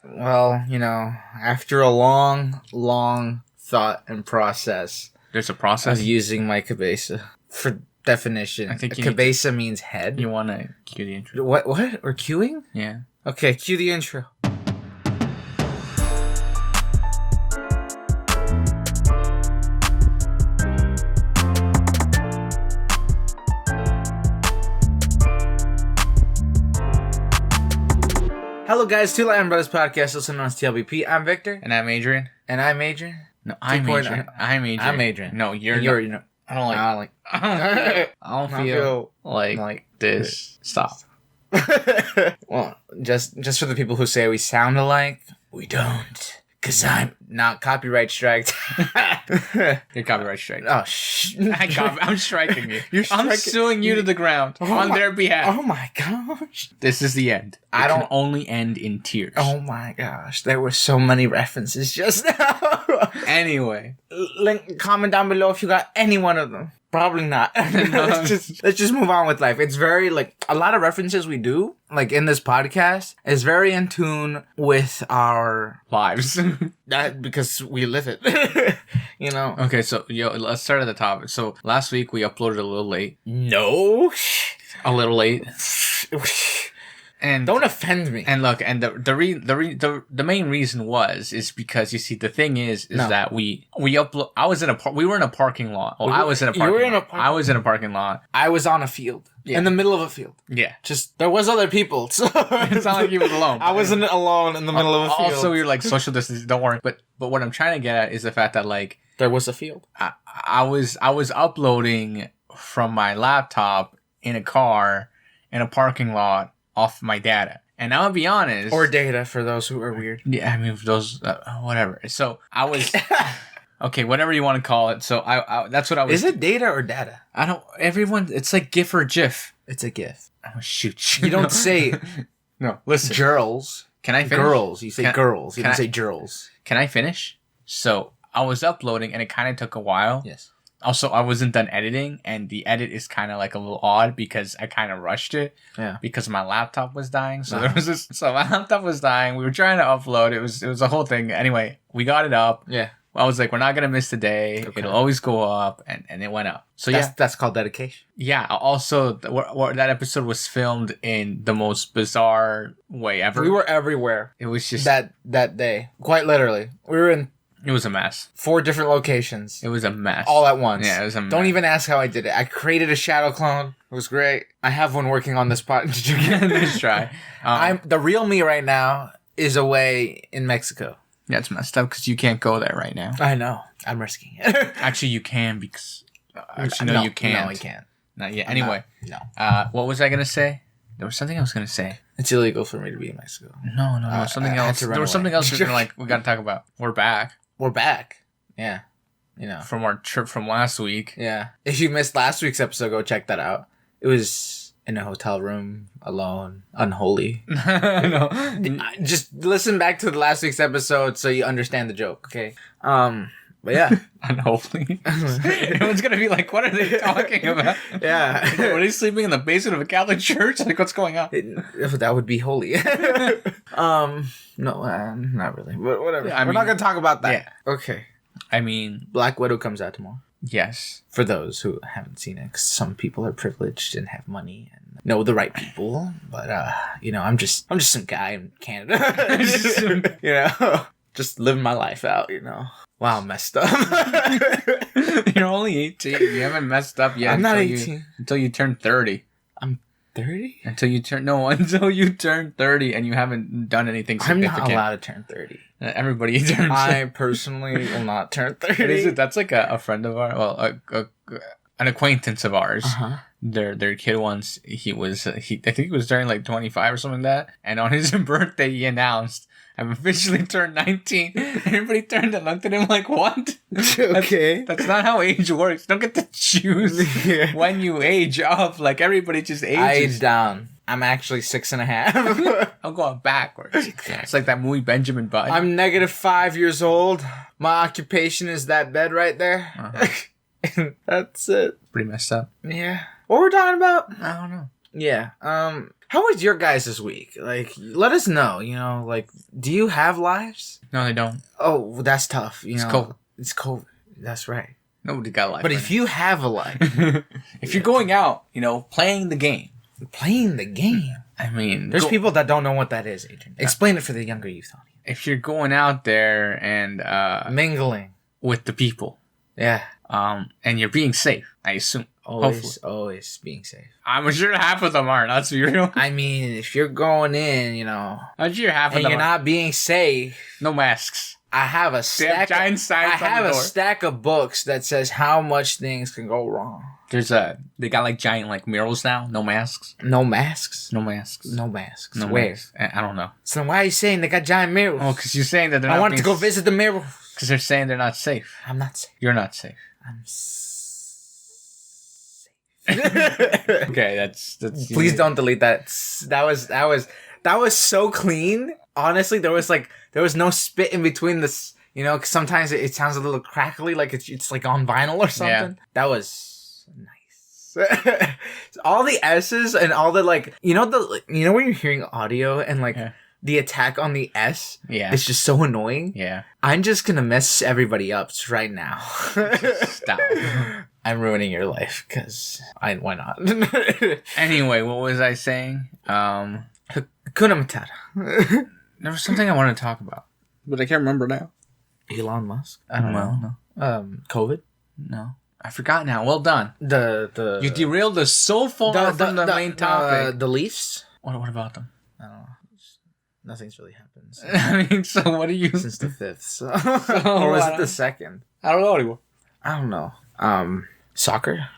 Well, after a long thought and process. There's a process of using my cabeza for definition. I think cabeza means head. You want to cue the intro? What? Or cueing? Yeah. Okay, cue the intro. Hello guys, Two-Lion Brothers Podcast, also known as T.L.B.P. I'm Victor. And I'm Adrian. And I'm Adrian. No, I'm Adrian. I'm Adrian. I'm Adrian. No, you're not. I don't feel like this. Stop. Well, just for the people who say we sound alike, we don't. Because I'm not copyright striked. You're copyright striked. Oh, I'm striking you. I'm suing you to the ground on their behalf. Oh my gosh. This is the end. It can only end in tears. Oh my gosh. There were so many references just now. Anyway. Comment down below if you got any one of them. Probably not. let's just move on with life. It's very, a lot of references we do, in this podcast, is very in tune with our lives. Because we live it. Okay, so, let's start at the top. So, last week we uploaded a little late. No. A little late. And don't offend me. And look, and the main reason is because you see the thing is that we upload. We were in a parking lot. Well, I was in a parking lot. I was in a parking lot. I was on a field. Yeah. In the middle of a field. Yeah. Just there was other people. So it's not like you were alone. I wasn't alone in the middle of a field. Also, we were social distance. Don't worry. But what I'm trying to get at is the fact that there was a field. I was uploading from my laptop in a car in a parking lot off my data. And I'll be honest. Or data for those who are weird. Yeah, I mean, for those, whatever. So I was, okay, whatever you want to call it. So I that's what I was. Is it data or data? It's like GIF or GIF. It's a GIF. Oh, shoot. You don't say. No, listen. Girls. Can I finish? Girls. You say girls. You don't say girls. Can I finish? So I was uploading and it kind of took a while. Yes. Also, I wasn't done editing, and the edit is kind of a little odd because I kind of rushed it. Yeah. Because my laptop was dying. So there was this. So my laptop was dying. We were trying to upload. It was a whole thing. Anyway, we got it up. Yeah. I was like, we're not gonna miss the day. Okay. It'll always go up, and it went up. So that's called dedication. Yeah. Also, that episode was filmed in the most bizarre way ever. We were everywhere. It was just that day. Quite literally, we were in. It was a mess. 4 different locations. It was a mess. All at once. Yeah, it was a mess. Don't even ask how I did it. I created a shadow clone. It was great. I have one working on this pod. Let's try. The real me right now is away in Mexico. Yeah, it's messed up because you can't go there right now. I know. I'm risking it. Actually, you can because... no, you can't. No, I can't. Not yet. Anyway. No. What was I going to say? There was something I was going to say. It's illegal for me to be in Mexico. No. Something else. There was something else we got to talk about. We're back. We're back. Yeah. From our trip from last week. Yeah. If you missed last week's episode, go check that out. It was in a hotel room, alone, unholy. No. Just listen back to the last week's episode so you understand the joke, okay? But yeah. Unholy. Everyone's going to be like, what are they talking about? Yeah. Were they sleeping in the basement of a Catholic church? What's going on? That would be holy. No, not really. But whatever. Yeah, We're not going to talk about that. Yeah. Okay. I mean... Black Widow comes out tomorrow. Yes. For those who haven't seen it, 'cause some people are privileged and have money and know the right people. But, I'm just some guy in Canada. Just living my life out, Wow, messed up. You're only 18. You haven't messed up yet. I'm not 18. Until you turn 30. I'm 30? Until you turn 30 and you haven't done anything significant. I'm not allowed to turn 30. Everybody turns. I personally will not turn 30. That's like a friend of ours. Well, an acquaintance of ours. Uh-huh. Their kid once, I think he was turning 25 or something like that. And on his birthday, he announced, I've officially turned 19. Everybody turned and looked at him like, what? Okay. That's not how age works. You don't get to choose when you age up. Everybody just ages. I age down. I'm actually 6.5. I'm going backwards. Exactly. It's like that movie Benjamin Button. I'm -5 years old. My occupation is that bed right there. That's it. Pretty messed up. Yeah. What we're talking about? I don't know. Yeah. How was your guys this week? Like, let us know. You know, like, do you have lives? No, they don't. Oh, that's tough. You It's know, COVID. It's COVID. That's right. Nobody got a life. But right if you have a life, if you're going out, playing the game. playing the game. I mean, There's people that don't know what that is, Adrian. Explain it for the younger youth audience. if you're going out there and Mingling. with the people, Yeah. and you're being safe, I assume. Always being safe. I'm sure half of them aren't. That's real. I mean, if you're going in, I'm sure half of and them you're not being safe, no masks. I have a They have stack. giant signs I on have the a door. stack of books that says how much things can go wrong. They got like giant like murals now. No masks. No masks. No masks. No masks. No Where? masks. I don't know. So why are you saying they got giant mirrors? Oh, because you're saying that they're not I wanted being to go visit the mirror. Because they're saying they're not safe. I'm not safe. You're not safe. I'm Okay, that's. Please don't delete that. That was so clean. Honestly, there was no spit in between this. You know, 'cause sometimes it sounds a little crackly, like it's like on vinyl or something. Yeah. That was nice. All the S's and all the like, when you're hearing audio and like the attack on the S, it's just so annoying. Yeah. I'm just gonna mess everybody up right now. Stop. I'm ruining your life because why not? Anyway, what was I saying? Hakuna Matata. There was something I wanted to talk about, but I can't remember now. Elon Musk. I don't know. COVID. No, I forgot now. Well done. You You derailed us so far from the main topic. The Leafs. What about them? I don't know. Nothing's really happened I mean, so what are you? since the 5th. So. Or was it the 2nd? I don't know anymore. I don't know. Soccer.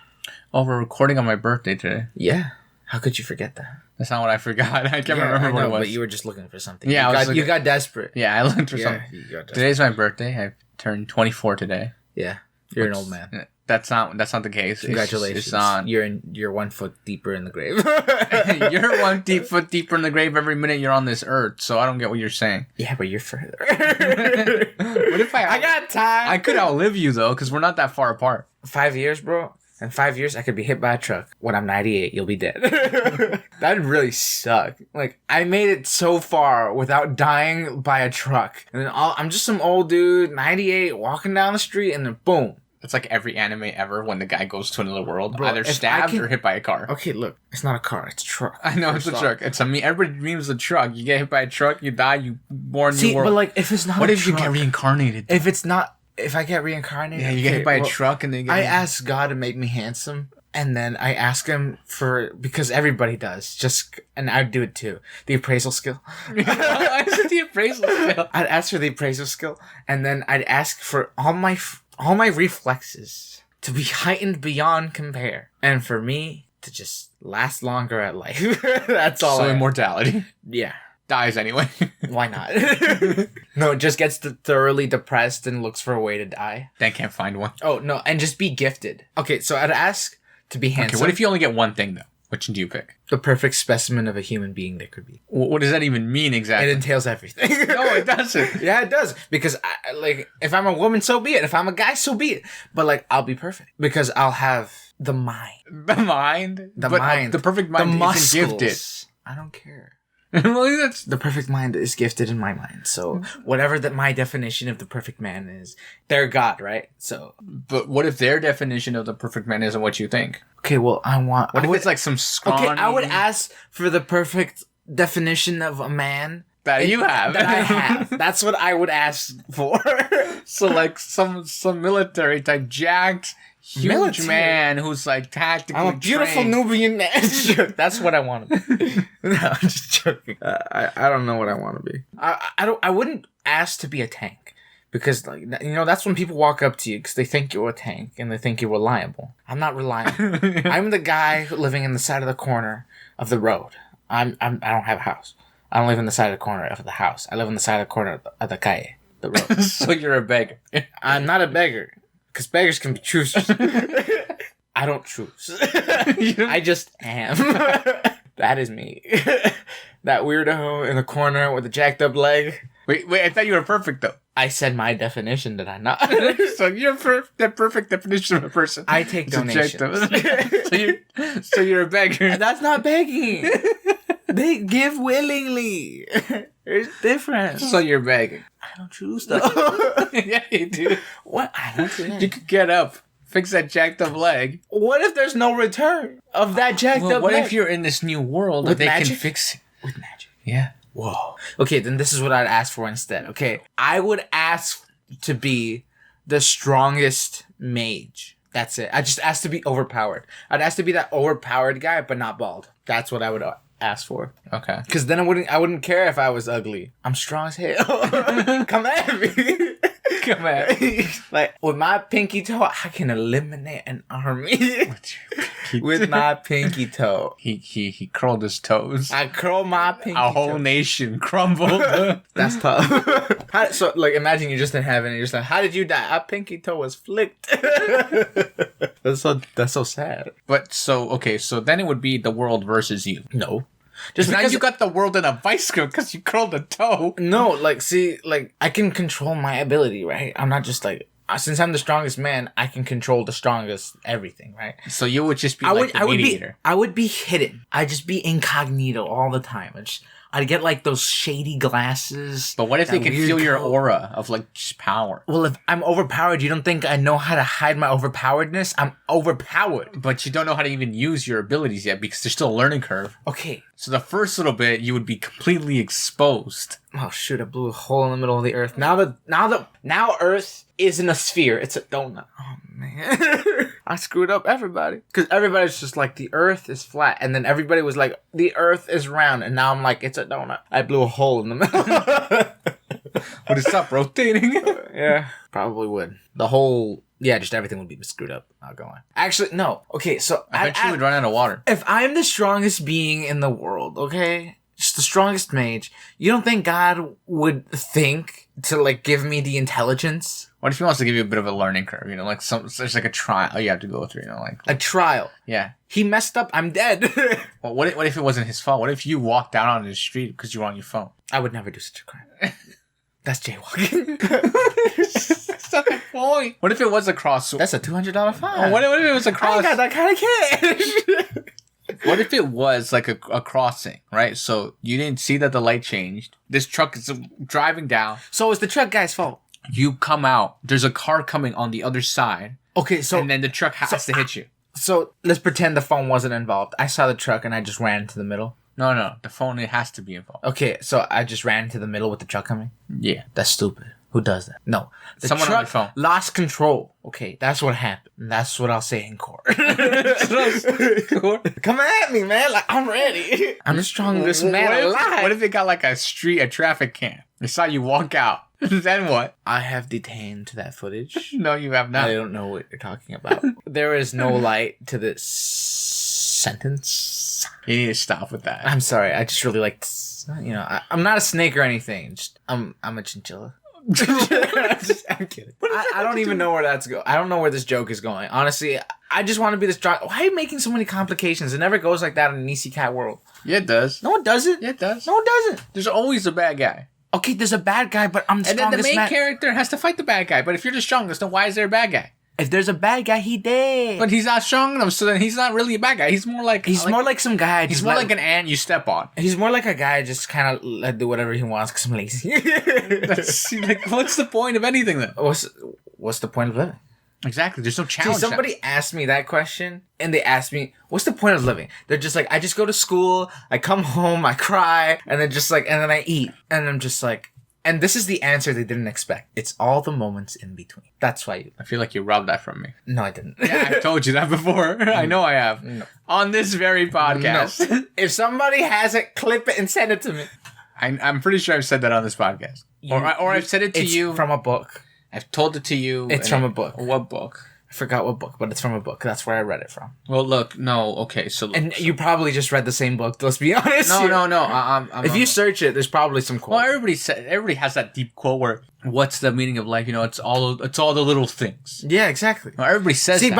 Oh, we're recording on my birthday today. Yeah. How could you forget that? That's not what I forgot. I can't remember what it was. But you were just looking for something. Yeah, you got desperate. Yeah, I looked for something. You got desperate. Today's my birthday. I turned 24 today. Yeah, you're an old man. That's not the case. Congratulations. It's on. You're 1 foot deeper in the grave. You're 1 foot deeper in the grave every minute you're on this earth. So I don't get what you're saying. Yeah, but you're further. What if I got time. I could outlive you though, because we're not that far apart. 5 years, bro. In 5 years, I could be hit by a truck. When I'm 98, you'll be dead. That'd really suck. Like, I made it so far without dying by a truck. And then I'm just some old dude, 98, walking down the street, and then boom. It's like every anime ever when the guy goes to another world, Bro, either stabbed or hit by a car. Okay, look. It's not a car. It's a truck. I know, it's a truck. It's everybody dreams a truck. You get hit by a truck, you die, you born new world. But like, if it's not what a if truck, you get reincarnated? If I get reincarnated, Yeah, you get hit by a truck and then you get... I ask God to make me handsome, and then I ask him because everybody does, and I'd do it too. The appraisal skill. Why is it the appraisal skill? I'd ask for the appraisal skill, and then I'd ask for all my reflexes to be heightened beyond compare, and for me to just last longer at life. That's all. So immortality. Yeah. Dies anyway. Why not? No, it just gets thoroughly depressed and looks for a way to die. Then can't find one. Oh, no, and just be gifted. Okay, so I'd ask to be handsome. Okay, what if you only get one thing, though? Which do you pick? The perfect specimen of a human being there could be. What does that even mean exactly? It entails everything. No, it doesn't. Yeah, it does. Because, if I'm a woman, so be it. If I'm a guy, so be it. But, I'll be perfect. Because I'll have the mind. The mind? The but, mind. The perfect mind the muscles. isn't gifted. I don't care. Well, that's... The perfect mind is gifted in my mind. So, whatever that my definition of the perfect man is, they're God, right? So. But what if their definition of the perfect man isn't what you think? Okay, well, What if it's like some scrawny... Okay, I would ask for the perfect definition of a man that you have. That I have. That's what I would ask for. So like some military type jacked huge man who's like tactically I'm a beautiful trained. Nubian man. That's what I want to be. No, I'm just joking. I don't know what I want to be. I wouldn't ask to be a tank. Because, that's when people walk up to you because they think you're a tank and they think you're reliable. I'm not reliable. I'm the guy living in the side of the corner of the road. I don't have a house. I don't live in the side of the corner of the house. I live in the side of the corner of the calle, the road. So you're a beggar. I'm not a beggar. Because beggars can be choosers. I don't choose. I just am. That is me. That weirdo in the corner with a jacked up leg. Wait, I thought you were perfect, though. I said my definition, did I not? So you're the perfect definition of a person. I take donations. So you're a beggar. That's not begging. They give willingly. There's difference. So you're begging. I don't choose though. Yeah, you do. What? I don't choose. You could get up, fix that jacked up leg. What if there's no return of that jacked up What leg? if you're in this new world With that they magic? can fix it? With magic. Yeah. Whoa. Okay, then this is what I'd ask for instead. Okay, I would ask to be the strongest mage. That's it. I just ask to be overpowered. I'd ask to be that overpowered guy, but not bald. That's what I would ask for. Okay. Because then I wouldn't care if I was ugly. I'm strong as hell. Come at me. Come at me. Like, with my pinky toe, I can eliminate an army. With my pinky toe. He curled his toes. I curl my pinky toe. A whole nation crumbled. That's tough. So, like, imagine you're just in heaven and you're just like, how did you die? A pinky toe was flicked. That's so sad. But so then it would be the world versus you. No. Just now you got the world in a vice grip because you curled a toe. No, like, see, like, I can control my ability, right? I'm not just like, since I'm the strongest man, I can control the strongest everything, right? So you would just be the mediator. I would be hidden. I'd just be incognito all the time. I'd get like those shady glasses. But what if they can feel your aura of like just power? Well, if I'm overpowered, you don't think I know how to hide my overpoweredness? I'm overpowered. But you don't know how to even use your abilities yet because there's still a learning curve. Okay. So the first little bit, you would be completely exposed. Oh shoot! I blew a hole in the middle of the earth. Now Earth isn't a sphere; it's a donut. Oh man, I screwed up everybody because everybody's just like the Earth is flat, and then everybody was like the Earth is round, and now I'm like it's a donut. I blew a hole in the middle. Would it stop rotating? Yeah, probably would. The whole just everything would be screwed up. Not going. Actually, no. Okay, so eventually we'd run out of water. If I'm the strongest being in the world, okay. Just the strongest mage. You don't think God would think to like give me the intelligence? What if he wants to give you a bit of a learning curve? You know, like there's like a trial you have to go through. You know, like a trial. Yeah. He messed up. I'm dead. Well, what if it wasn't his fault? What if you walked down on the street because you were on your phone? I would never do such a crime. That's jaywalking. That's not the point. What if it was a cross? That's a $200 fine. Oh, what if it was a cross? I got that kind of cash. What if it was like a crossing, right? So you didn't see that the light changed. This truck is driving down. So it's the truck guy's fault. You come out. There's a car coming on the other side. Okay, so... And then the truck has to hit you. So let's pretend the phone wasn't involved. I saw the truck and I just ran into the middle. No. The phone, it has to be involved. Okay, so I just ran into the middle with the truck coming? Yeah. That's stupid. Who does that? No. The Someone truck on the phone. lost control. Okay, that's what happened. And that's what I'll say in court. Come at me, man. Like, I'm ready. I'm the strongest man alive. What if it got like a traffic cam? They saw you walk out. Then what? I have detained that footage. No, you have not. I don't know what you're talking about. There is no light to this sentence. You need to stop with that. I'm sorry. I just really like, I'm not a snake or anything. I'm a chinchilla. I'm kidding. I don't even know where that's going. I don't know where this joke is going. Honestly, I just want to be the strong. Why are you making so many complications? It never goes like that in an Easy Cat world. Yeah, it does. No, it doesn't. Yeah, it does. No, it doesn't. There's always a bad guy. Okay, there's a bad guy, but I'm the strongest. And then the main character has to fight the bad guy. But if you're the strongest, then why is there a bad guy? If there's a bad guy, he dead. But he's not strong enough, so then he's not really a bad guy. He's more like more like some guy. He's more like an ant you step on. He's more like a guy just kind of let do whatever he wants because I'm lazy. That's like, what's the point of anything then? What's the point of living? Exactly. There's no challenge. See, somebody asked me that question, and they asked me, "What's the point of living?" They're just like, "I just go to school, I come home, I cry, and then I eat," and I'm just like. And this is the answer they didn't expect. It's all the moments in between. That's why I feel like you robbed that from me. No, I didn't. Yeah, I've told you that before. I know I have. No. On this very podcast. No. If somebody has it, clip it and send it to me. I'm pretty sure I've said that on this podcast. Or I've said it to you. From a book. I've told it to you. It's from a book. What book? I forgot what book, but it's from a book. That's where I read it from. Well, look, no, okay, so look. And you probably just read the same book, let's be honest. No. If you search it, there's probably some quote. Well, everybody has that deep quote where, what's the meaning of life? You know, it's all the little things. Yeah, exactly. Well, everybody says that.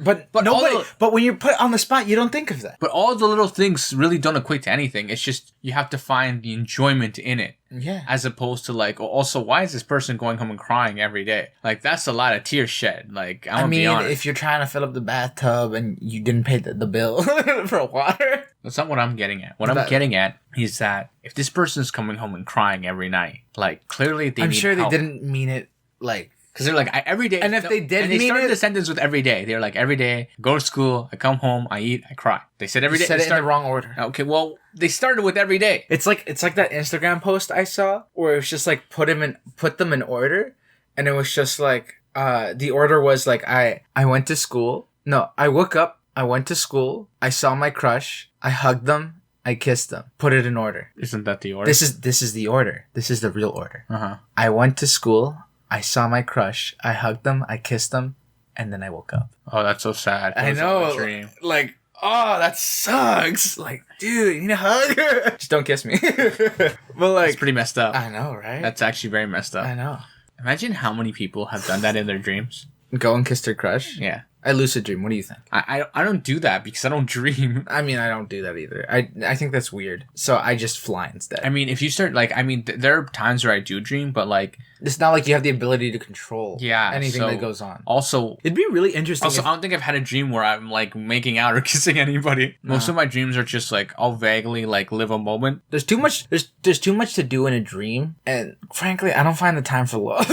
but nobody, but when you're put on the spot, you don't think of that. But all the little things really don't equate to anything. It's just, you have to find the enjoyment in it. Yeah. As opposed to like, also, why is this person going home and crying every day? Like, that's a lot of tears shed. Like, I mean, if you're trying to fill up the bathtub and you didn't pay the bill for water. That's not what I'm getting at. What I'm getting at is that if this person is coming home and crying every night, like clearly they I'm need sure help. They didn't mean it like. Because they're like, every day. And if they did and they mean started it, the sentence with every day. They're like, every day, go to school, I come home, I eat, I cry. They said every day. Said it in the wrong order. Okay, well, they started with every day. It's like that Instagram post I saw where it was just like put them in order, and it was just like the order was like I went to school. No, I woke up, I went to school, I saw my crush, I hugged them, I kissed them. Put it in order. Isn't that the order? This is the order. This is the real order. Uh-huh. I went to school, I saw my crush, I hugged them, I kissed them, and then I woke up. Oh, that's so sad. I know. Like, oh, that sucks. Like, dude, you need a hug? Just don't kiss me. But like, it's pretty messed up. I know, right? That's actually very messed up. I know. Imagine how many people have done that in their dreams. Go and kiss their crush? Yeah. I lucid dream. What do you think? I don't do that because I don't dream. I mean, I don't do that either. I think that's weird. So I just fly instead. I mean, if you start there are times where I do dream, but like it's not like you have the ability to control anything that goes on. Also, it'd be really interesting. Also, I don't think I've had a dream where I'm like making out or kissing anybody. Most of my dreams are just like I'll vaguely like live a moment. There's too much. There's too much to do in a dream, and frankly, I don't find the time for love.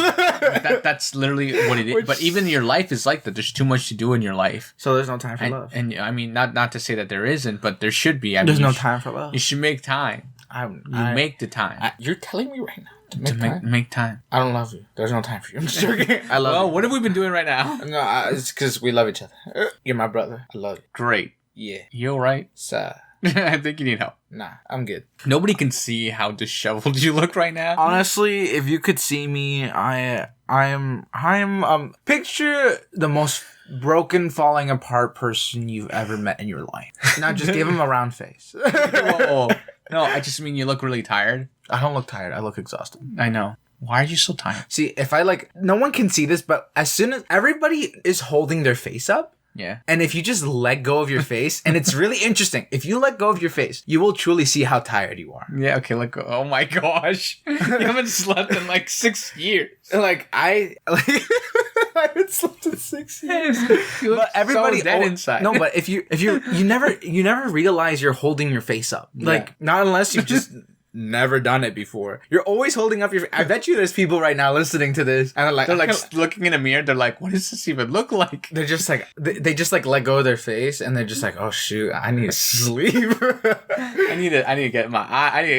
That's literally what it is. But even your life is like that. There's too much to do in your life. So there's no time for love. And I mean, not to say that there isn't, but there should be. There's no time for love. You should make time. Make the time. You're telling me right now to make time. I don't love you. There's no time for you. I'm just joking. I love you. Well, what have we been doing right now? No, it's because we love each other. You're my brother. I love you. Great. Yeah. You alright? I think you need help. Nah, I'm good. Nobody can see how disheveled you look right now. Honestly, if you could see me, I am picture the most broken, falling apart person you've ever met in your life. Now just give him a round face. Whoa. No, I just mean you look really tired. I don't look tired. I look exhausted. I know. Why are you so tired? See, if I no one can see this, but as soon as everybody is holding their face up, yeah. And if you just let go of your face, and it's really interesting, if you let go of your face, you will truly see how tired you are. Yeah, okay, oh my gosh. You haven't slept in like 6 years. I haven't slept in 6 years. You look so dead inside. No, but if you never realize you're holding your face up. Yeah. Not unless you've just never done it before. You're always holding up your. I bet you there's people right now listening to this, and they're like looking in a mirror. They're like, "What does this even look like?" They're just like they just like let go of their face, and they're just like, "Oh shoot, I need to sleep." I need to get my.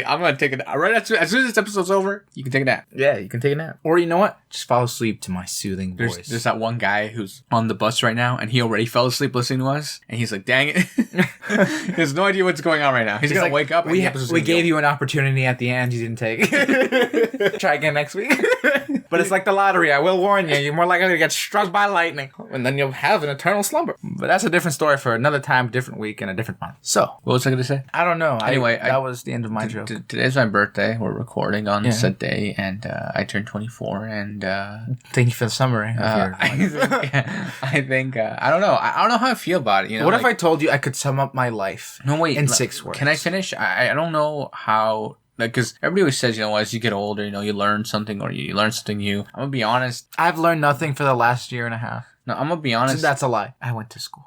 I'm gonna take it right as soon as this episode's over. You can take a nap. Yeah, you can take a nap, or you know what? Just fall asleep to my soothing voice. There's that one guy who's on the bus right now, and he already fell asleep listening to us, and he's like, "Dang it!" He has no idea what's going on right now. He's gonna wake up. And we gave you an opportunity at the end, you didn't take it. Try again next week. But it's like the lottery. I will warn you, you're more likely to get struck by lightning, and then you'll have an eternal slumber. But that's a different story for another time, different week, and a different month. So, what was I going to say? I don't know. Anyway, that was the end of my joke. Today's my birthday. We're recording on said day, and I turned 24. And thank you for the summary. I think I don't know. I don't know how I feel about it. You know, what if I told you I could sum up my life? No, wait. In 6 words. Can I finish? I don't know how. Because everybody always says, as you get older, you learn something or you learn something new. I'm going to be honest. I've learned nothing for the last year and a half. No, I'm going to be honest. That's a lie. I went to school.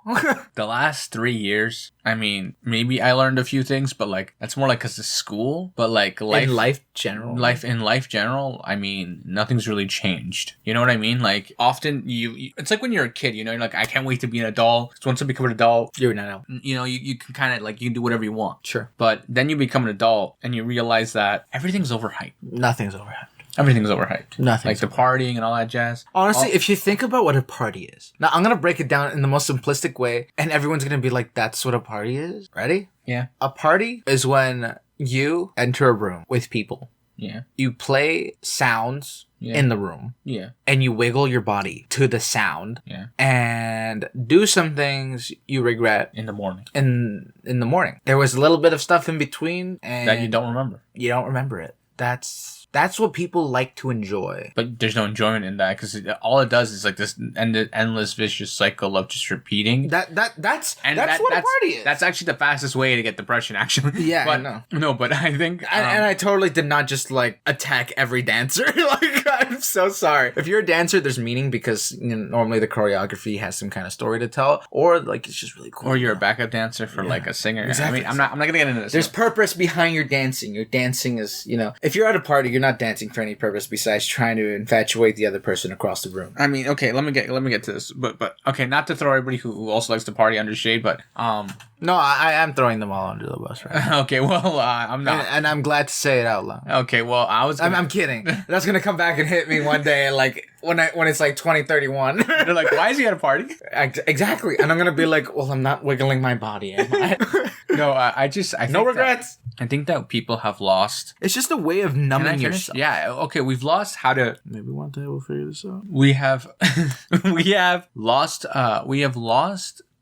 The last 3 years, I mean, maybe I learned a few things, but that's more because of school. But life. In life general, I mean, nothing's really changed. You know what I mean? Often it's like when you're a kid, you're like, I can't wait to be an adult. Because once I become an adult, you're an adult. You can kind of you can do whatever you want. Sure. But then you become an adult and you realize that everything's overhyped. Nothing's overhyped. Everything's overhyped. Nothing. The partying and all that jazz. Honestly, if you think about what a party is. Now, I'm going to break it down in the most simplistic way, and everyone's going to be like, that's what a party is? Ready? Yeah. A party is when you enter a room with people. Yeah. You play sounds in the room. Yeah. And you wiggle your body to the sound. Yeah. And do some things you regret. In the morning. In the morning. There was a little bit of stuff in between. And that you don't remember. You don't remember it. That's that's what people like to enjoy. But there's no enjoyment in that because all it does is like this endless vicious cycle of just repeating. That's what a party is. That's actually the fastest way to get depression, actually. Yeah, but, I know. No, but I think... and I totally did not just like attack every dancer. Like, I'm so sorry. If you're a dancer, there's meaning because normally the choreography has some kind of story to tell, or like it's just really cool. Or you're a backup dancer for like a singer. Exactly. I mean, I'm not gonna get into this. There's purpose behind your dancing. Your dancing is, if you're at a party, you're not dancing for any purpose besides trying to infatuate the other person across the room. I mean, okay, let me get to this, but okay, not to throw everybody who also likes to party under shade, but no, I am throwing them all under the bus right now. Okay, well, I'm not, and I'm glad to say it out loud. Okay, well, I'm kidding. That's gonna come back and hit me one day, like when it's like 2031. They're like, why is he at a party? Exactly, and I'm gonna be like, well, I'm not wiggling my body, am I? No, I no regrets. I think that people have lost. It's just a way of numbing yourself. Yeah. Okay. We've lost how to. Maybe one day we'll figure this out. We have lost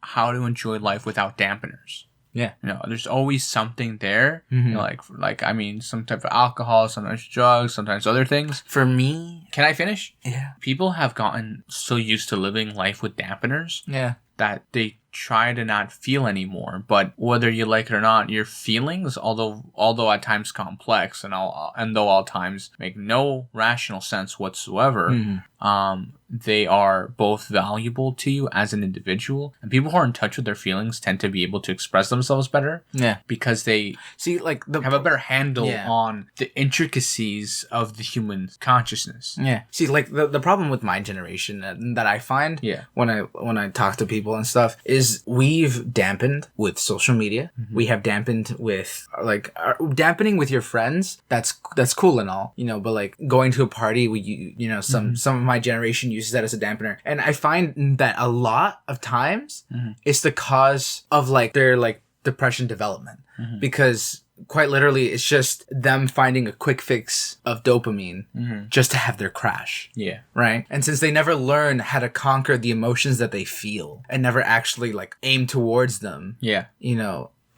how to enjoy life without dampeners. Yeah. There's always something there. Mm-hmm. I mean, some type of alcohol, sometimes drugs, sometimes other things. For me, can I finish? Yeah. People have gotten so used to living life with dampeners. Yeah. That they try to not feel anymore. But whether you like it or not, your feelings, although at times complex and though at times make no rational sense whatsoever, they are both valuable to you as an individual. And people who are in touch with their feelings tend to be able to express themselves better. Yeah. Because they have a better handle on the intricacies of the human consciousness. Yeah. See, like the problem with my generation that I find when I talk to people and stuff is we've dampened with social media. Mm-hmm. We have dampened with dampening with your friends. That's cool and all, but like going to a party, some of my generation uses that as a dampener, and I find that a lot of times it's the cause of like their like depression development, because quite literally it's just them finding a quick fix of dopamine just to have their crash. Yeah. Right? And since they never learn how to conquer the emotions that they feel and never actually like aim towards them. Yeah.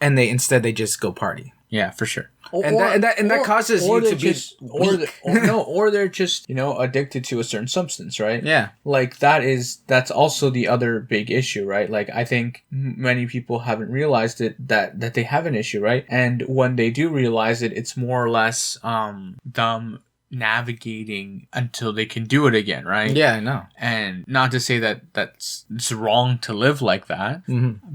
And they just go party. Yeah, for sure. That causes you to be weak. Or they're just, addicted to a certain substance, right? Yeah. Like that's also the other big issue, right? Like I think many people haven't realized it that they have an issue, right? And when they do realize it, it's more or less them navigating until they can do it again, right? Yeah, I know. And not to say that it's wrong to live like that,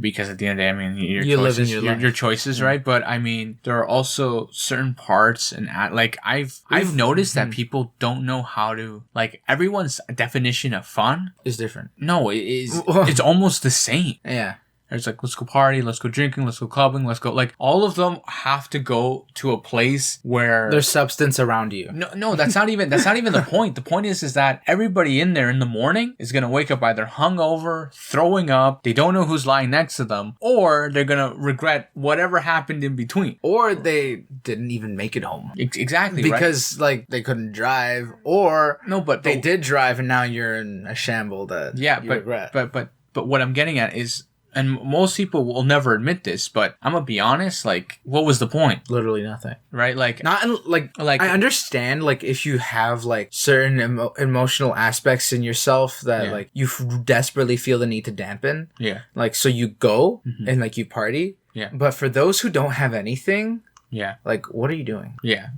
because at the end of the day, I mean, your choices, right? But I mean, there are also certain parts and like I've noticed that people don't know how to, like, everyone's definition of fun is different. No, it's almost the same. Yeah. It's like, let's go party, let's go drinking, let's go clubbing, let's go... Like, all of them have to go to a place where... There's substance around you. No, that's not even the point. The point is that everybody in there in the morning is going to wake up either hungover, throwing up, they don't know who's lying next to them, or they're going to regret whatever happened in between. Or they didn't even make it home. Exactly, because, like, they couldn't drive, or... No, but... They did drive, and now you're in a shamble that you regret. But what I'm getting at is... And most people will never admit this, but I'm gonna be honest, like, what was the point? Literally nothing. Right? Like, not like I understand, like, if you have like certain emotional aspects in yourself that like you desperately feel the need to dampen. Yeah. Like, so you go and like you party. Yeah. But for those who don't have anything. Yeah. Like, what are you doing? Yeah.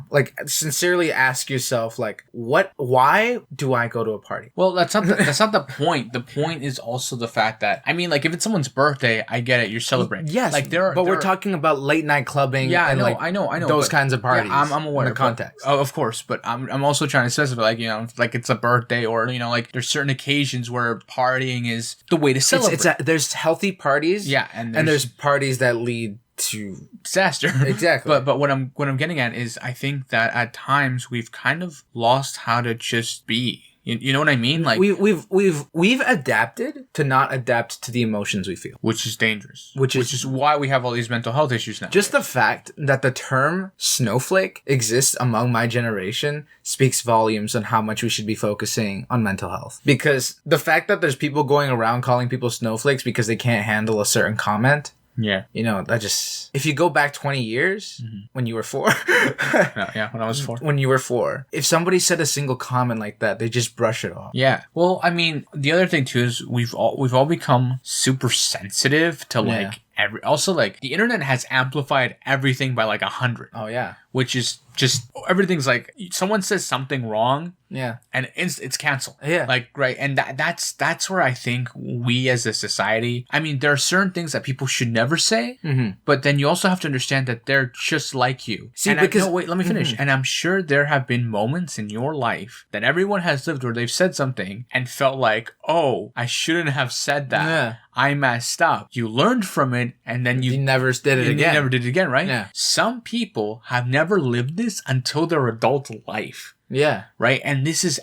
Like, sincerely ask yourself, like, why do I go to a party? Well, that's not the point. The point is also the fact that, I mean, like, if it's someone's birthday, I get it, you're celebrating. Yes. Like, we're talking about late night clubbing. Yeah, and I know. Those kinds of parties. Yeah, I'm aware. In the context. Of course. But I'm also trying to specify, like, like, it's a birthday, or, like, there's certain occasions where partying is the way to celebrate. There's healthy parties. Yeah. And there's parties that lead to disaster. Exactly. But what I'm getting at is, I think that at times we've kind of lost how to just be. You know what I mean? Like, we've adapted to not adapt to the emotions we feel, which is dangerous. Which is why we have all these mental health issues now. Just the fact that the term snowflake exists among my generation speaks volumes on how much we should be focusing on mental health. Because the fact that there's people going around calling people snowflakes because they can't handle a certain comment. Yeah. You know, that just, if you go back 20 years when you were 4. Yeah, when I was 4. When you were 4. If somebody said a single comment like that, they just brush it off. Yeah. Well, I mean, the other thing too is we've all become super sensitive to like also like the internet has amplified everything by like 100. Oh yeah. Which is just everything's like someone says something wrong. Yeah. And it's canceled. Yeah. Like, right. And that's where I think we as a society, I mean, there are certain things that people should never say, but then you also have to understand that they're just like you. See, and because... no, wait, let me finish. And I'm sure there have been moments in your life that everyone has lived where they've said something and felt like, oh, I shouldn't have said that. Yeah. I messed up. You learned from it, and then you never did it again. You never did it again, right? Yeah. Some people have never lived this until their adult life. Yeah. Right? And this is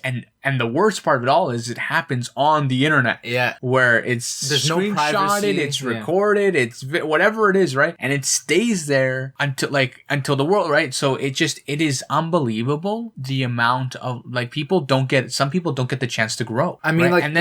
and the worst part of it all is it happens on the internet. Yeah. Where there's no privacy, it's recorded, it's whatever it is, right? And it stays there until the world, right? So it is unbelievable the amount of like some people don't get the chance to grow. I mean, right? like, and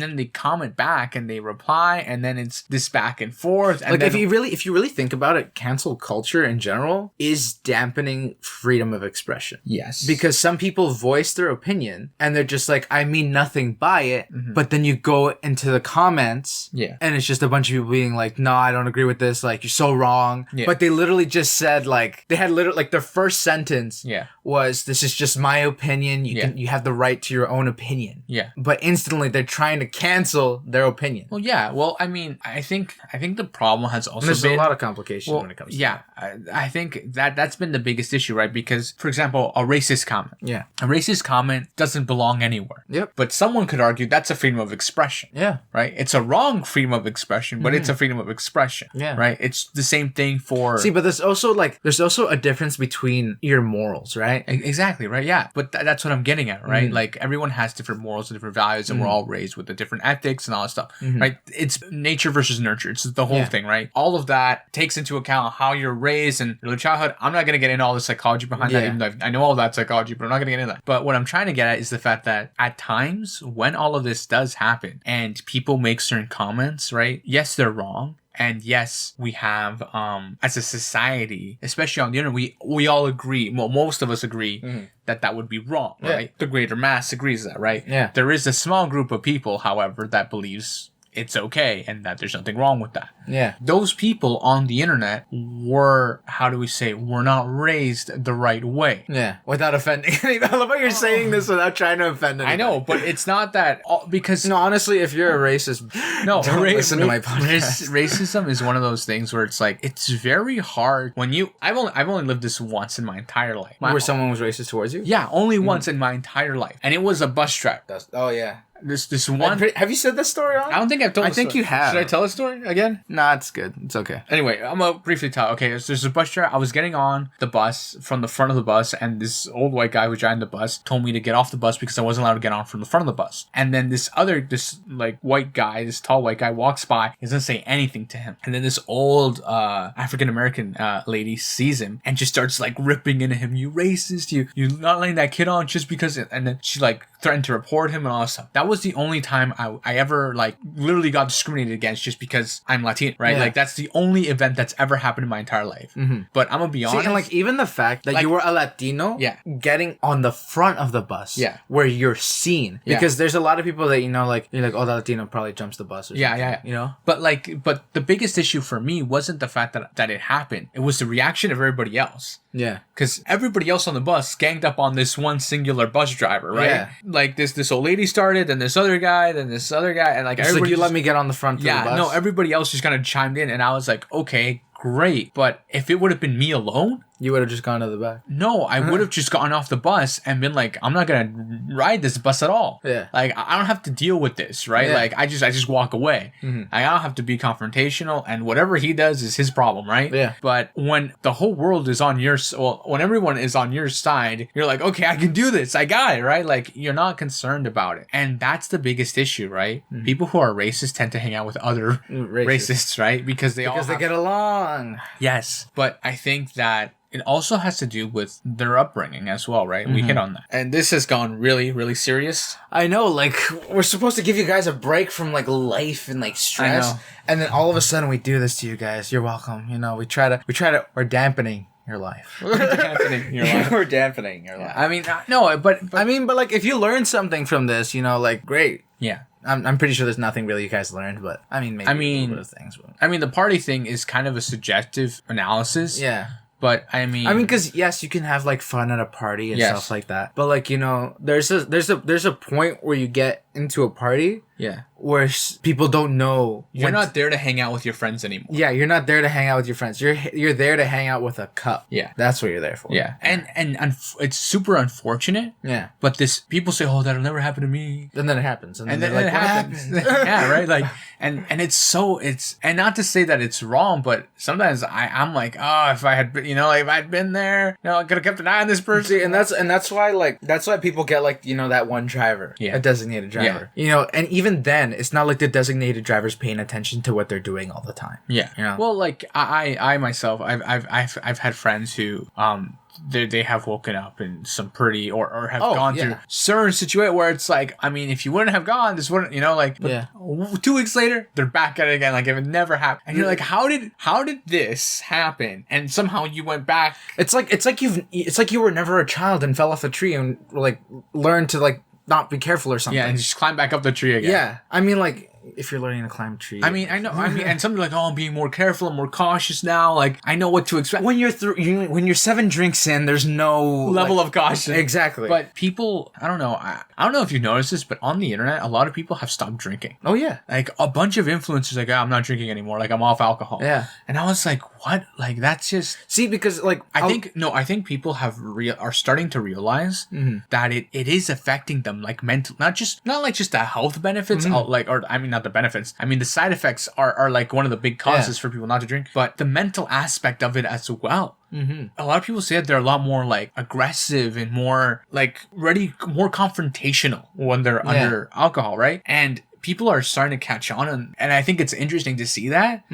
then they comment back and they reply and then it's this back and forth. And like then, if you really think about it, cancel culture in general is dampening freedom of expression. Yes. Because some people voice their opinion and they're just like, I mean nothing by it, but then you go into the comments and it's just a bunch of people being like, no, I don't agree with this, like, you're so wrong. But they literally just said, like, they had literally, like, their first sentence was, this is just my opinion, you have the right to your own opinion. But instantly they're trying to cancel their opinion. Well, yeah, well, I mean, I think the problem has also there's been a lot of complication when it comes to that. I think that's been the biggest issue, right? Because, for example, a racist comment. Yeah. A racist comment doesn't belong anywhere. Yep. But someone could argue that's a freedom of expression. Yeah. Right? It's a wrong freedom of expression, but it's a freedom of expression. Yeah. Right? It's the same thing for... See, but there's also a difference between your morals, right? Exactly, right? Yeah. But that's what I'm getting at, right? Like, everyone has different morals and different values, and we're all raised with the different ethics and all that stuff, right? It's nature versus nurture. It's the whole thing, right? All of that takes into account how you're raised and your childhood. I'm not going to get into all the psychology behind that, even though I know all that psychology, but I'm not going to get into that. But what I'm trying to get at is the fact that at times when all of this does happen and people make certain comments, right? Yes, they're wrong. And yes, we have, as a society, especially on the internet, we all agree, well, most of us agree that would be wrong, right? The greater mass agrees that, right? Yeah. There is a small group of people, however, that believes it's okay and that there's nothing wrong with that. Yeah. Those people on the internet were not raised the right way. Yeah. Without offending anybody. I love how you're saying this without trying to offend anybody. I know, but it's not that because... No, honestly, if you're a racist, don't listen to my podcast. Racism is one of those things where it's like, it's very hard when you... I've only lived this once in my entire life. Where someone was racist towards you? Yeah, only once in my entire life. And it was a bus driver. Oh, yeah. This one... Have you said this story on? I don't think I've told I think you have. Should I tell the story again? Nah, it's good. It's okay. Anyway, I'm going to briefly tell. Okay, so there's a bus driver. I was getting on the bus from the front of the bus, and this old white guy who was driving the bus told me to get off the bus because I wasn't allowed to get on from the front of the bus. And then this white guy, this tall white guy walks by. He doesn't say anything to him. And then this old African-American lady sees him and just starts like ripping into him. You racist. You're not letting that kid on just because... And then she like threatened to report him and all that stuff. That was the only time I ever like literally got discriminated against just because I'm Latino, right? Like that's the only event that's ever happened in my entire life. But I'm gonna be honest. See, and like even the fact that you were a Latino, getting on the front of the bus, where you're seen, because there's a lot of people that you're like, oh, that Latino probably jumps the bus, or something, you know. But the biggest issue for me wasn't the fact that it happened. It was the reaction of everybody else. Yeah. Because everybody else on the bus ganged up on this one singular bus driver, right? Yeah. Like this old lady started, then this other guy, then this other guy, and like everybody. Like, let me get on the front of the bus. Yeah, no, everybody else just kind of chimed in, and I was like, okay, great. But if it would have been me alone, you would have just gone to the back. No, I would have just gotten off the bus and been like, I'm not gonna ride this bus at all. Yeah. Like, I don't have to deal with this, right? Yeah. Like, I just walk away. I don't have to be confrontational, and whatever he does is his problem, right? Yeah. But when the whole world is on your... Well, when everyone is on your side, you're like, okay, I can do this. I got it, right? Like, you're not concerned about it. And that's the biggest issue, right? People who are racist tend to hang out with other racists, right? Because they get along. Yes. But I think that it also has to do with their upbringing as well, right? We hit on that. And this has gone really, really serious. I know, like, we're supposed to give you guys a break from, like, life and, like, stress. And then all of a sudden we do this to you guys. You're welcome. You know, we're dampening your life. We're dampening your life. We're dampening your life. I mean, no, but like, if you learn something from this, you know, like, great. Yeah. I'm pretty sure there's nothing really you guys learned, but I mean, maybe a little bit of things. But. I mean, the party thing is kind of a subjective analysis. Yeah. But I mean, because yes, you can have like fun at a party and stuff like that. But like, you know, there's a point where you get into a party, where people don't know you're not there to hang out with your friends anymore. Yeah, you're not there to hang out with your friends. You're there to hang out with a cup. Yeah, that's what you're there for. Yeah, and it's super unfortunate. Yeah, but people say, "Oh, that'll never happen to me," and then it happens, and then like, it happens. Yeah, right. Like, and it's and not to say that it's wrong, but sometimes I'm like, oh, if I had, you know, like if I'd been there, you know, I could have kept an eye on this person. See, and that's why people get like, you know, that one driver, a designated driver, you know, and even then, it's not like the designated driver's paying attention to what they're doing all the time. Yeah, you know? Well, like I myself, I've had friends who they have woken up in some pretty or have gone through certain situation where it's like, I mean, if you wouldn't have gone, this wouldn't, you know, like 2 weeks later they're back at it again, like if it never happened, and you're like, how did this happen? And somehow you went back. It's like you were never a child and fell off a tree and like learned to like not be careful or something. Yeah, and just climb back up the tree again. Yeah, I mean, like, if you're learning to climb a tree. I mean, I know. I mean, and some are like, "Oh, I'm being more careful. I'm more cautious now. Like, I know what to expect." When you're 7 drinks in, there's no level of caution. Exactly. But people, I don't know. I don't know if you noticed this, but on the internet, a lot of people have stopped drinking. Oh yeah. Like a bunch of influencers, like, I'm not drinking anymore. Like, I'm off alcohol. Yeah. And I was like, what? Like, that's just because like I think people are starting to realize that it is affecting them, like mental, not like just the health benefits, not the benefits. I mean, the side effects are like one of the big causes for people not to drink, but the mental aspect of it as well. A lot of people say that they're a lot more like aggressive and more like more confrontational when they're under alcohol, right? And people are starting to catch on, and I think it's interesting to see that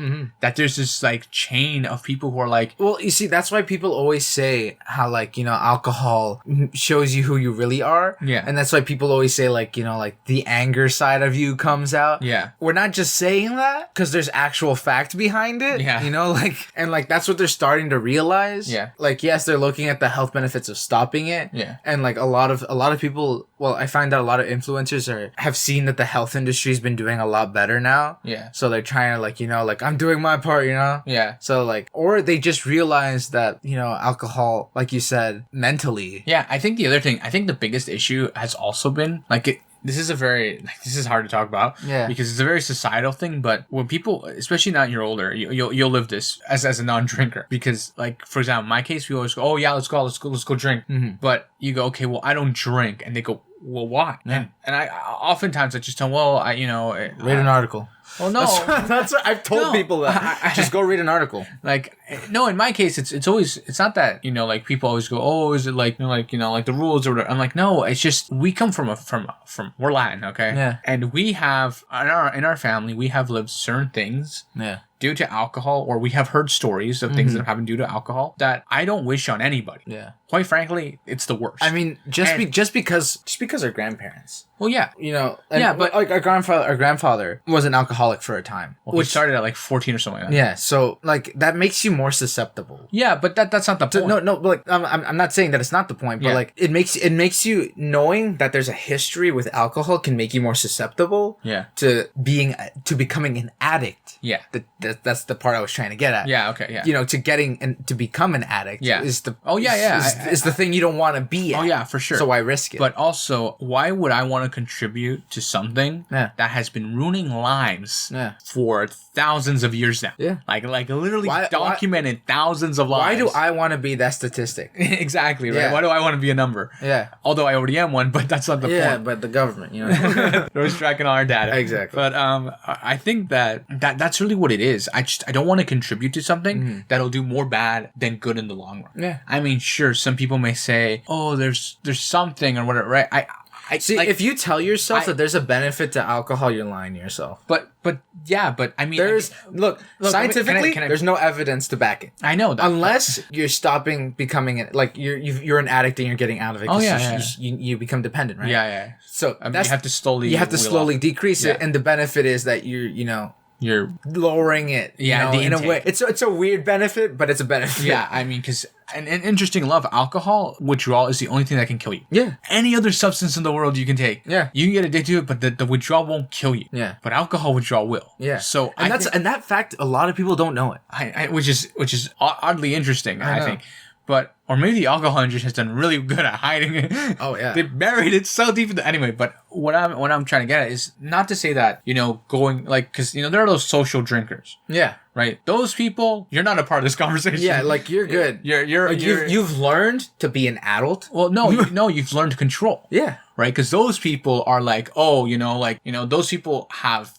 that there's this like chain of people who are like, well, you see, that's why people always say how, like, you know, alcohol shows you who you really are. Yeah. And that's why people always say, like, you know, like the anger side of you comes out. Yeah. We're not just saying that because there's actual fact behind it. Yeah. You know, like, and like that's what they're starting to realize. Yeah. Like, yes, they're looking at the health benefits of stopping it. Yeah. And like a lot of people, well, I find that a lot of influencers have seen that the health industry's been doing a lot better now. Yeah. So they're trying to, like, you know, like, I'm doing my part, you know? Yeah. So like, or they just realize that, you know, alcohol, like you said, mentally. Yeah. I think the biggest issue has also been like this is hard to talk about. Yeah. Because it's a very societal thing, but when people, especially now you're older, you'll live this as a non-drinker. Because, like, for example, in my case, we always go, oh yeah, let's go drink. But you go, okay, well, I don't drink. And they go, well, why? Yeah. And I oftentimes I just tell them, well, read an article. Well, no, that's what I've told people that. Just go read an article. Like, no, in my case, it's not that, you know, like people always go, oh, is it like, you know, like the rules or whatever. I'm like, no, it's just, we come from we're Latin. Okay. Yeah. And we have, in our family, we have lived certain things. Yeah. Due to alcohol, or we have heard stories of things that have happened due to alcohol that I don't wish on anybody. Yeah. Quite frankly, it's the worst. I mean, just because our grandparents. Well, yeah. You know, but like our grandfather was an alcoholic for a time. Well, which started at like 14 or something like that. Yeah, so like that makes you more susceptible. Yeah, but that's not the point. No, but like I'm not saying that it's not the point, but like it makes you, knowing that there's a history with alcohol can make you more susceptible to becoming an addict. Yeah. That's the part I was trying to get at. Yeah, okay, yeah. You know, to become an addict is the is the thing you don't want to be at. Oh yeah, for sure. So why risk it? But also, why would I want to contribute to something that has been ruining lives for thousands of years now? Yeah. Like literally documented thousands of lives. Why do I want to be that statistic? Exactly, right? Yeah. Why do I want to be a number? Yeah. Although I already am one, but that's not the point. Yeah, but the government, you know. They're tracking all our data. Exactly. But I think that's really what it is. I don't want to contribute to something that'll do more bad than good in the long run. Yeah. I mean, sure, some people may say, oh, there's something or whatever, right? See, like, if you tell yourself that there's a benefit to alcohol, you're lying to yourself. But I mean, look scientifically, there's no evidence to back it. I know that, unless you're stopping becoming like you're an addict and you're getting out of it. You become dependent, right? Yeah. So I mean, you have to slowly decrease it, and the benefit is that you're lowering it. Yeah, in a way. It's a weird benefit, but it's a benefit. Yeah, I mean, because an interesting love, alcohol withdrawal is the only thing that can kill you. Yeah. Any other substance in the world you can take. Yeah. You can get addicted to it, but the withdrawal won't kill you. Yeah. But alcohol withdrawal will. Yeah. So and that fact, a lot of people don't know it. Which is oddly interesting, I think. Or maybe the alcohol industry has done really good at hiding it. Oh yeah, they buried it so deep. Anyway, but what I'm trying to get at is not to say that going like, because there are those social drinkers. Yeah. Right. Those people, you're not a part of this conversation. Yeah, like you're good. You've learned to be an adult. Well, no, you've learned control. Yeah. Right, because those people are like, those people have.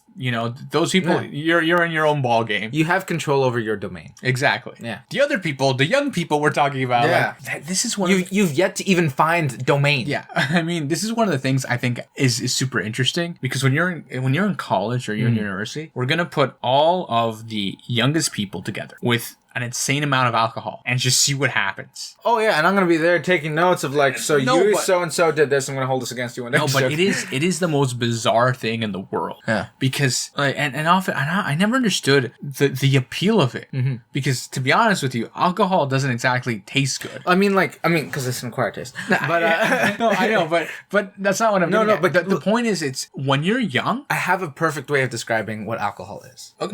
Those people, you're in your own ball game. You have control over your domain. Exactly. Yeah. The other people, the young people we're talking about. Yeah. Like, this is one. You've yet to even find domain. Yeah. I mean, this is one of the things I think is super interesting, because when you're in college or you're in university, we're gonna put all of the youngest people together with an insane amount of alcohol and just see what happens. Oh yeah, and I'm gonna be there taking notes of like, so and so did this. I'm gonna hold this against you one day. No, but it is the most bizarre thing in the world. Yeah, because and often I never understood the appeal of it. Mm-hmm. Because to be honest with you, alcohol doesn't exactly taste good. I mean, because it's an acquired taste. But no, I know, but that's not what I'm. No, but the point is, it's when you're young. I have a perfect way of describing what alcohol is. I'm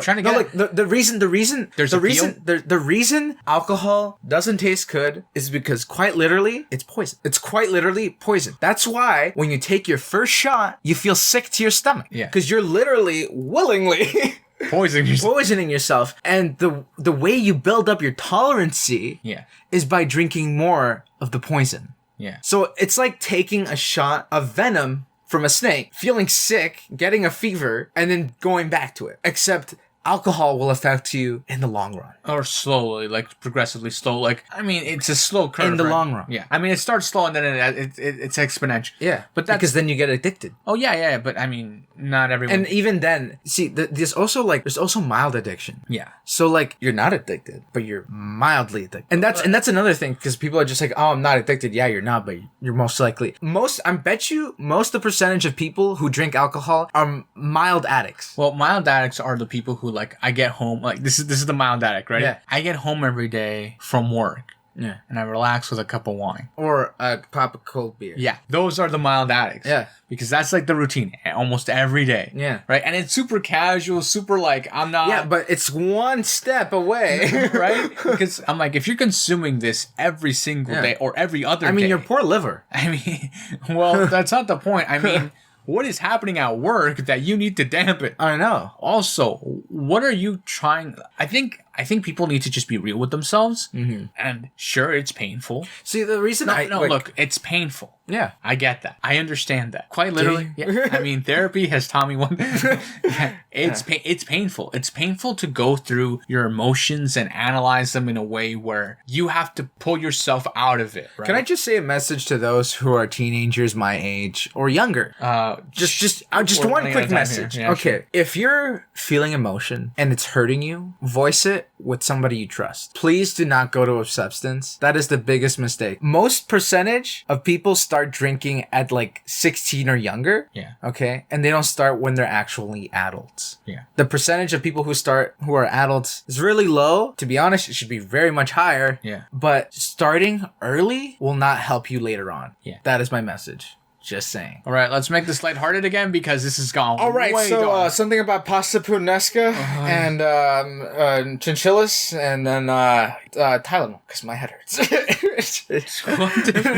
trying to get the reason alcohol doesn't taste good is because quite literally it's poison. It's quite literally poison. That's why when you take your first shot, you feel sick to your stomach. Yeah. Because you're literally willingly poisoning yourself. And the way you build up your tolerancy is by drinking more of the poison. Yeah. So it's like taking a shot of venom from a snake, feeling sick, getting a fever, and then going back to it. Except alcohol will affect you in the long run. Or slowly, like progressively slow. Like, I mean, it's a slow curve. In the long run. Yeah. I mean, it starts slow and then it's exponential. Yeah. But because then you get addicted. Oh, yeah. But I mean, not everyone. And even then, see, there's also mild addiction. Yeah. So like, you're not addicted, but you're mildly addicted. And that's another thing, because people are just like, oh, I'm not addicted. Yeah, you're not, but you're most likely. I bet you most the percentage of people who drink alcohol are mild addicts. Well, mild addicts are the people who, like, I get home, like, this is the mild addict, right? Yeah. I get home every day from work. Yeah. And I relax with a cup of wine. Or a pop of cold beer. Yeah. Those are the mild addicts. Yeah. Because that's like the routine almost every day. Yeah. Right? And it's super casual, super like, I'm not. Yeah, but it's one step away. Right? Because I'm like, if you're consuming this every single day or every other day. I mean, your poor liver. I mean, well, that's not the point. I mean, what is happening at work that you need to dampen? I know. Also, what are you trying? I think people need to just be real with themselves. Mm-hmm. And sure, it's painful. See, the reason look, it's painful. Yeah. I get that. I understand that. Quite literally. Yeah. I mean, therapy has taught me one thing. It's painful. It's painful to go through your emotions and analyze them in a way where you have to pull yourself out of it. Right? Can I just say a message to those who are teenagers my age or younger? Just one quick message. Yeah, okay. Sure. If you're feeling emotion and it's hurting you, voice it with somebody you trust. Please do not go to a substance. That is the biggest mistake. Most percentage of people start drinking at like 16 or younger. Yeah. Okay. And they don't start when they're actually adults. Yeah. The percentage of people who are adults is really low. To be honest, it should be very much higher. Yeah. But starting early will not help you later on. Yeah. That is my message. Just saying. All right, let's make this lighthearted again because this has gone. All right, so something about pasta puttanesca and chinchillas, and then Tylenol because my head hurts.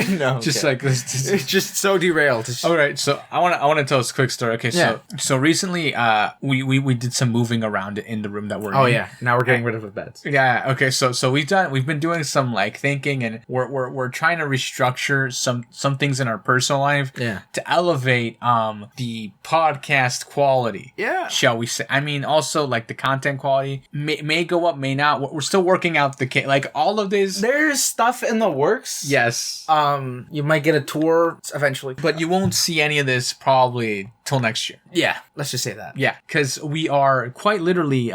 No, just like this. It's just so derailed. All right, so I want to tell us a quick story. Okay, so recently we did some moving around in the room that we're in. Oh yeah, now we're getting rid of the beds. Yeah. Okay, so we've been doing some like thinking, and we're trying to restructure some things in our personal life. Yeah. To elevate the podcast quality. Yeah. Shall we say? I mean, also like the content quality may go up, may not. We're still working out like all of this. There's stuff in the works. Yes. You might get a tour eventually, but you won't see any of this probably till next year. Yeah, let's just say that. Yeah, because we are quite literally.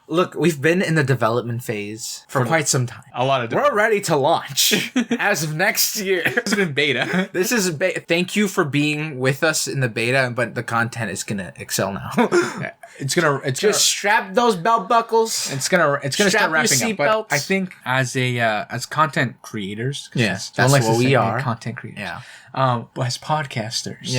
Look, we've been in the development phase for quite some time. A lot of. We're ready to launch as of next year. This is in beta. This is thank you for being with us in the beta, but the content is gonna excel now. It's gonna strap those belt buckles. It's gonna start wrapping up. But I think as content creators, that's what we are. Content creators. Yeah. As podcasters,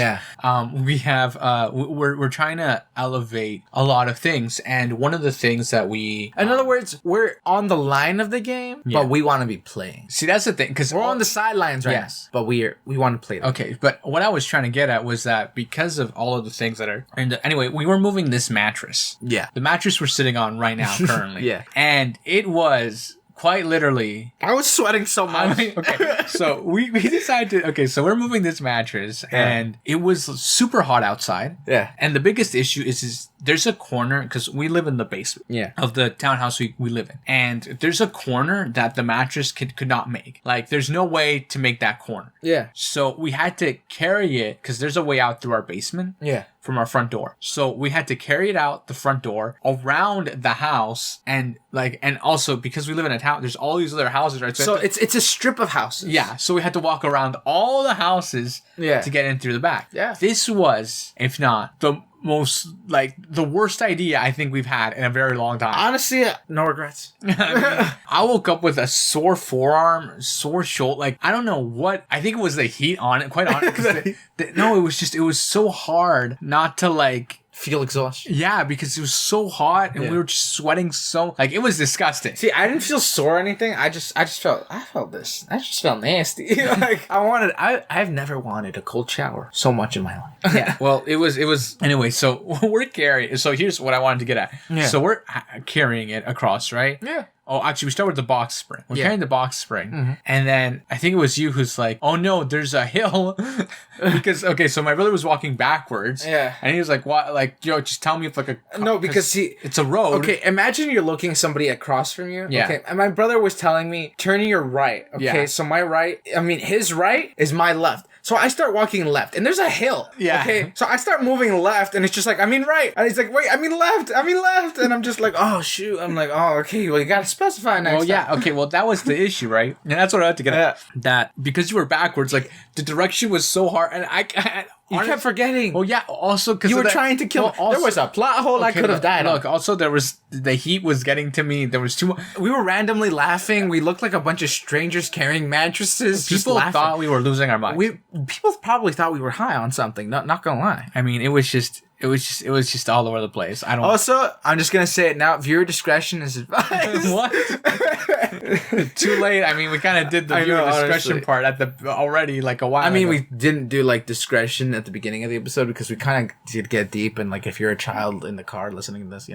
we have we're trying to elevate a lot of things, and one of the things that we, in other words, we're on the line of the game, but we want to be playing. See, that's the thing, because we're on the sidelines right now, but we want to play. Okay, but what I was trying to get at was that because of all of the things that are anyway, we were moving this mattress. Yeah, the mattress we're sitting on right now currently. Yeah, and it was. Quite literally. I was sweating so much. Okay, so we decided to... Okay, so we're moving this mattress, and it was super hot outside. Yeah. And the biggest issue is there's a corner, because we live in the basement of the townhouse we live in. And there's a corner that the mattress could not make. Like, there's no way to make that corner. Yeah. So we had to carry it, because there's a way out through our basement. Yeah. From our front door. So we had to carry it out the front door around the house, and also because we live in a town, there's all these other houses, right? So it's a strip of houses. Yeah. So we had to walk around all the houses to get in through the back. Yeah. This was, if not the most, the worst idea I think we've had in a very long time. Honestly, no regrets. I woke up with a sore forearm, sore shoulder. I don't know what. I think it was the heat on it, quite honestly. No, it was so hard not to feel exhaustion. Yeah, because it was so hot and we were just sweating so it was disgusting. See, I didn't feel sore or anything. I just felt this. I just felt nasty. I've never wanted a cold shower so much in my life. Yeah. Well, it was anyway. So we're carrying. So here's what I wanted to get at. Yeah. So we're carrying it across, right? Yeah. Oh, actually, we start with the box spring. We're carrying the box spring. And then I think it was you who's like, oh no, there's a hill. Because, so my brother was walking backwards. Yeah. And he was like, what? Just tell me if No, because it's a road. Okay, imagine you're looking somebody across from you. Yeah. Okay, and my brother was telling me, turn your right. Okay, so my right, his right is my left. So I start walking left, and there's a hill. Yeah. Okay. So I start moving left, and it's just right. And he's like, wait, left. And I'm just like, oh, shoot. I'm like, oh, okay. Well, you got to specify next time. Well, yeah. Okay. Well, that was the issue, right? And that's what I had to get at. That because you were backwards, the direction was so hard. And you kept forgetting. Well, yeah. Also, because you were trying to kill. There was a plot hole I could have died. Look. Also, the heat was getting to me. There was too much. We were randomly laughing. We looked like a bunch of strangers carrying mattresses. People thought we were losing our minds. People probably thought we were high on something. Not gonna lie. I mean, it was just all over the place. Also, I'm just gonna say it now. Viewer discretion is advised. What? Too late. I mean, we kind of did the viewer discretion part already a while ago. We didn't do discretion at the beginning of the episode because we kind of did get deep, and if you're a child in the car listening to this,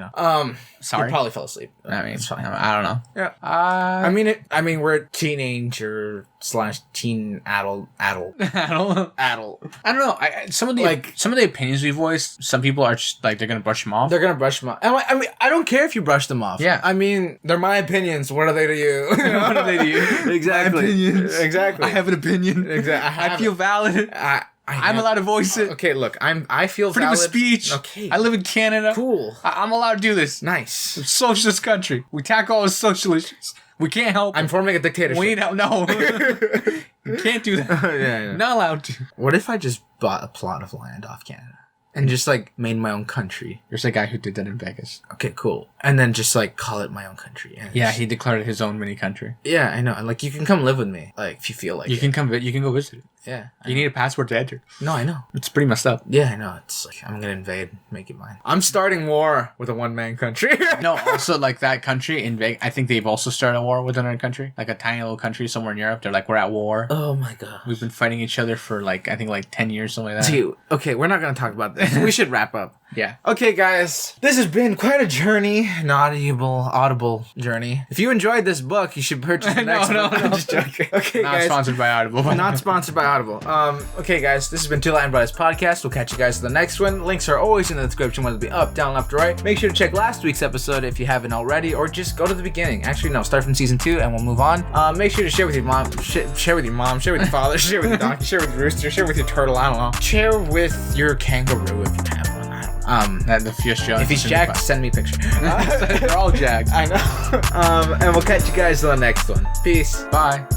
sorry, you probably fell asleep. I mean, it's fine. I don't know. Yeah. We're teenager / teen adult. I don't know. Some of the opinions we voiced, some people are just they're gonna brush them off. They're gonna brush them off. And I don't care if you brush them off. Yeah. They're my opinions. What are they to you? What are they to you? Exactly. My opinions. Exactly. I have an opinion. Exactly. I feel valid. I'm allowed to voice it. Okay, look, I feel freedom valid. of speech. Okay. I live in Canada. Cool. I'm allowed to do this. Nice. It's a socialist country. We tackle all the social issues. We can't help. I'm forming a dictatorship. We need help. No. You can't do that. Yeah. Not allowed to. What if I just bought a plot of land off Canada? And just made my own country. There's a guy who did that in Vegas. Okay, cool. And then just call it my own country. And he declared it his own mini country. Yeah, I know. And you can come live with me, if you feel like you can come. You can go visit it. Yeah. You need a passport to enter. No, I know. It's pretty messed up. Yeah, I know. It's I'm gonna invade, make it mine. I'm starting war with a one-man country. No, also that country in Vegas. I think they've also started a war with another country, a tiny little country somewhere in Europe. They're we're at war. Oh my god. We've been fighting each other for I think 10 years, something like that. Dude, okay, we're not gonna talk about this. We should wrap up. Yeah. Okay, guys, this has been quite a journey, an audible journey. If you enjoyed this book, you should purchase the next one. I'm just joking. Okay, not guys. Sponsored by Audible. Not sponsored by Audible. Okay, guys, this has been Two Latin Brothers Podcast. We'll catch you guys in the next one. Links are always in the description, whether it be up, down, left, or right. Make sure to check last week's episode if you haven't already, or just go to the beginning. Actually, no, start from season 2 and we'll move on. Make sure to share with your mom, share with your mom, share with your father, share with your donkey, share with your rooster, share with your turtle, I don't know. Share with your kangaroo if you have one. If he's jacked, send me a picture. They're all jacked. I know. And we'll catch you guys in the next one. Peace. Bye.